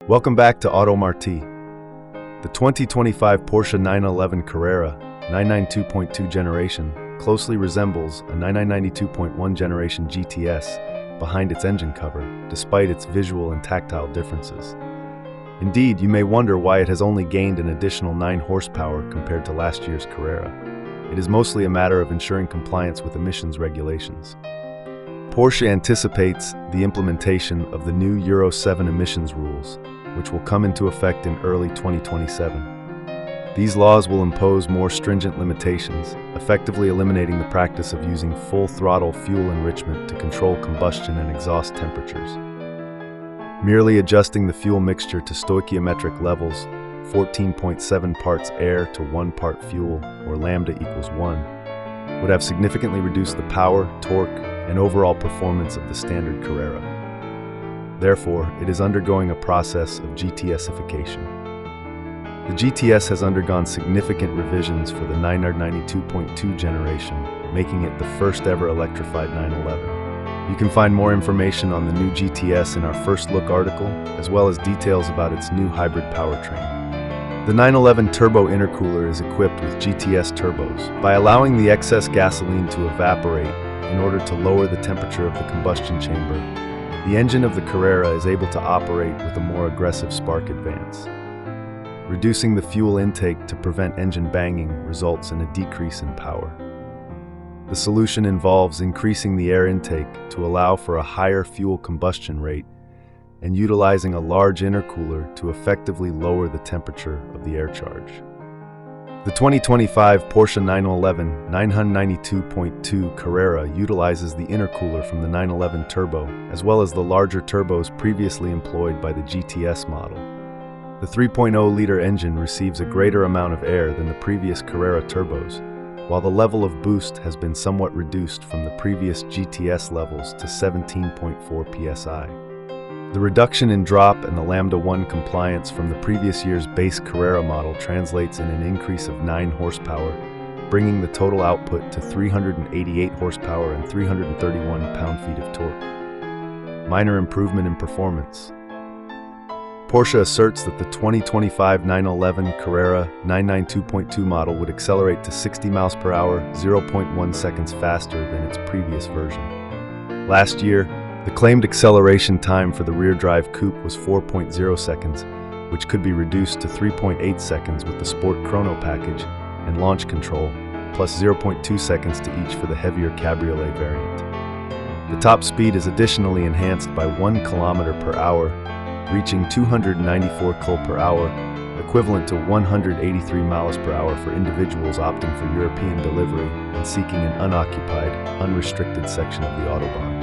Welcome back to Auto Marti. The 2025 Porsche 911 Carrera 992.2 generation closely resembles a 9992.1 generation GTS behind its engine cover, despite its visual and tactile differences. Indeed, you may wonder why it has only gained an additional 9 horsepower compared to last year's Carrera. It is mostly a matter of ensuring compliance with emissions regulations. Porsche anticipates the implementation of the new Euro 7 emissions rules, which will come into effect in early 2027. These laws will impose more stringent limitations, effectively eliminating the practice of using full-throttle fuel enrichment to control combustion and exhaust temperatures. Merely adjusting the fuel mixture to stoichiometric levels, 14.7 parts air to 1 part fuel, or lambda equals 1, would have significantly reduced the power, torque, and overall performance of the standard Carrera. Therefore, it is undergoing a process of GTSification. The GTS has undergone significant revisions for the 992.2 generation, making it the first ever electrified 911. You can find more information on the new GTS in our First Look article, as well as details about its new hybrid powertrain. The 911 Turbo Intercooler is equipped with GTS Turbos. By allowing the excess gasoline to evaporate in order to lower the temperature of the combustion chamber, the engine of the Carrera is able to operate with a more aggressive spark advance. Reducing the fuel intake to prevent engine banging results in a decrease in power. The solution involves increasing the air intake to allow for a higher fuel combustion rate and utilizing a large intercooler to effectively lower the temperature of the air charge. The 2025 Porsche 911 992.2 Carrera utilizes the intercooler from the 911 Turbo, as well as the larger turbos previously employed by the GTS model. The 3.0-liter engine receives a greater amount of air than the previous Carrera turbos, while the level of boost has been somewhat reduced from the previous GTS levels to 17.4 psi. The reduction in drop and the lambda 1 compliance from the previous year's base Carrera model translates in an increase of 9 horsepower, bringing the total output to 388 horsepower and 331 pound-feet of torque. Minor improvement in performance. Porsche asserts that the 2025 911 Carrera 992.2 model would accelerate to 60 miles per hour, 0.1 seconds faster than its previous version. Last year, the claimed acceleration time for the rear-drive coupe was 4.0 seconds, which could be reduced to 3.8 seconds with the Sport Chrono package and launch control, plus 0.2 seconds to each for the heavier Cabriolet variant. The top speed is additionally enhanced by 1 km per hour, reaching 294 km per hour, equivalent to 183 miles per hour for individuals opting for European delivery and seeking an unoccupied, unrestricted section of the Autobahn.